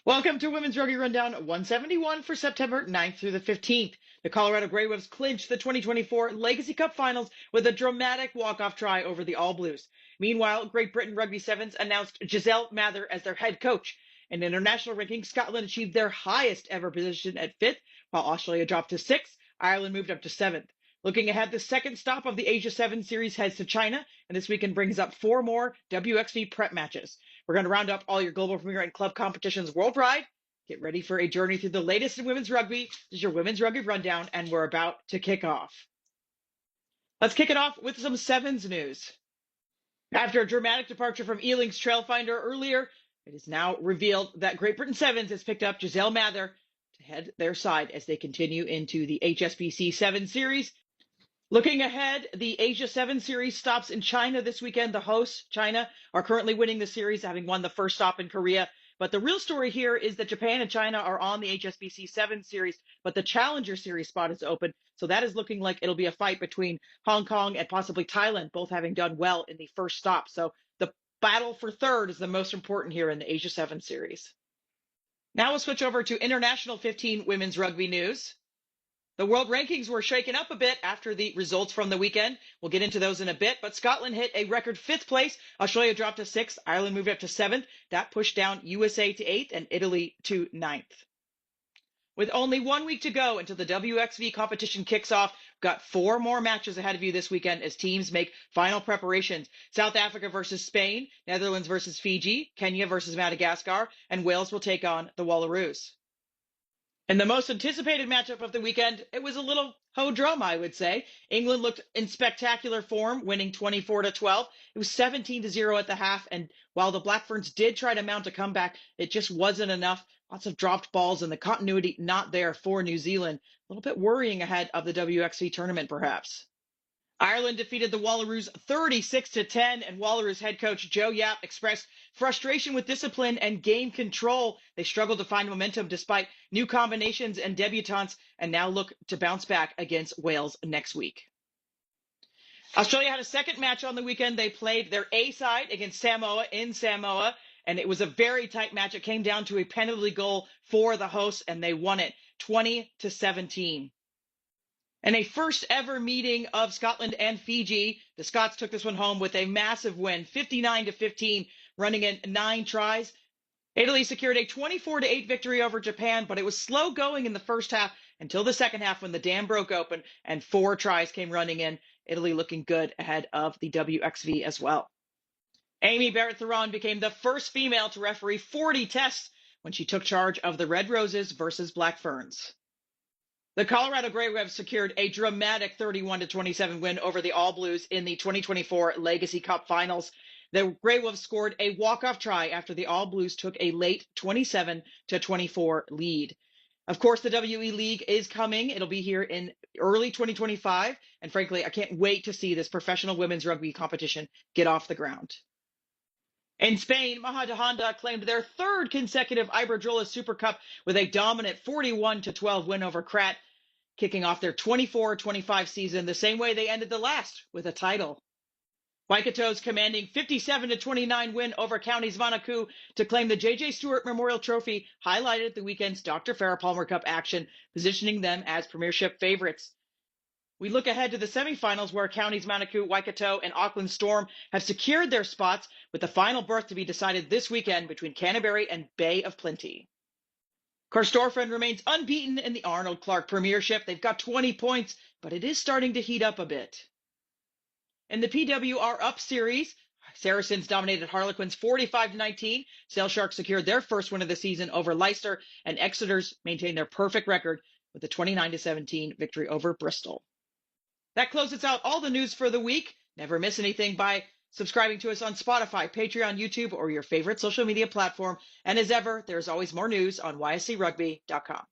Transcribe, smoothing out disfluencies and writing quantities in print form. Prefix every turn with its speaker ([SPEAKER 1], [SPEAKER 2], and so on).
[SPEAKER 1] Welcome to Women's Rugby Rundown 171 for September 9th through the 15th. The Colorado Grey Wolves clinched the 2024 Legacy Cup Finals with a dramatic walk-off try over the All Blues. Meanwhile, Great Britain Rugby Sevens announced Giselle Mather as their head coach. In international rankings, Scotland achieved their highest ever position at 5th, while Australia dropped to 6th. Ireland moved up to 7th. Looking ahead, the second stop of the Asia 7 series heads to China, and this weekend brings up 4 more WXV prep matches. We're going to round up all your global premier and club competitions worldwide. Get ready for a journey through the latest in women's rugby. This is your Women's Rugby Rundown, and we're about to kick off. Let's kick it off with some Sevens news. After a dramatic departure from Ealing's Trailfinder earlier, it is now revealed that Great Britain Sevens has picked up Giselle Mather to head their side as they continue into the HSBC 7 series. Looking ahead, the Asia 7 series stops in China this weekend. The hosts, China, are currently winning the series, having won the first stop in Korea. But the real story here is that Japan and China are on the HSBC 7 series, but the Challenger Series spot is open. So that is looking like it'll be a fight between Hong Kong and possibly Thailand, both having done well in the first stop. So the battle for third is the most important here in the Asia 7 series. Now we'll switch over to international 15 women's rugby news. The world rankings were shaken up a bit after the results from the weekend. We'll get into those in a bit, but Scotland hit a record 5th place. Australia dropped to 6th. Ireland moved up to 7th. That pushed down USA to 8th and Italy to 9th. With only 1 week to go until the WXV competition kicks off, we've got 4 more matches ahead of you this weekend as teams make final preparations. South Africa versus Spain, Netherlands versus Fiji, Kenya versus Madagascar, and Wales will take on the Wallaroos. In the most anticipated matchup of the weekend, it was a little ho-drum, I would say. England looked in spectacular form, winning 24-12. It was 17-0 at the half, and while the Black Ferns did try to mount a comeback, it just wasn't enough. Lots of dropped balls and the continuity not there for New Zealand. A little bit worrying ahead of the WXV tournament, perhaps. Ireland defeated the Wallaroos 36-10, and Wallaroos head coach Joe Yapp expressed frustration with discipline and game control. They struggled to find momentum despite new combinations and debutantes, and now look to bounce back against Wales next week. Australia had a second match on the weekend. They played their A side against Samoa in Samoa, and it was a very tight match. It came down to a penalty goal for the hosts, and they won it 20-17. In a first ever meeting of Scotland and Fiji, the Scots took this one home with a massive win, 59-15, running in 9 tries. Italy secured a 24-8 victory over Japan, but it was slow going in the first half until the second half when the dam broke open and 4 tries came running in. Italy looking good ahead of the WXV as well. Amy Barrett-Theron became the first female to referee 40 tests when she took charge of the Red Roses versus Black Ferns. The Colorado Grey Wolves secured a dramatic 31-27 win over the All Blues in the 2024 Legacy Cup Finals. The Grey Wolves scored a walk-off try after the All Blues took a late 27-24 lead. Of course, the WE League is coming. It'll be here in early 2025. And frankly, I can't wait to see this professional women's rugby competition get off the ground. In Spain, Majadahonda claimed their 3rd consecutive Iberdrola Super Cup with a dominant 41-12 win over Krat, kicking off their 24-25 season the same way they ended the last, with a title. Waikato's commanding 57-29 win over Counties Manukau to claim the J.J. Stewart Memorial Trophy highlighted the weekend's Dr. Farrah Palmer Cup action, positioning them as premiership favorites. We look ahead to the semifinals where Counties Manukau, Waikato, and Auckland Storm have secured their spots, with the final berth to be decided this weekend between Canterbury and Bay of Plenty. Corstorphine remains unbeaten in the Arnold Clark Premiership. They've got 20 points, but it is starting to heat up a bit. In the PWR Up Series, Saracens dominated Harlequins 45-19. Sail Sharks secured their first win of the season over Leicester, and Exeter's maintained their perfect record with a 29-17 victory over Bristol. That closes out all the news for the week. Never miss anything by subscribing to us on Spotify, Patreon, YouTube, or your favorite social media platform. And as ever, there's always more news on yscrugby.com.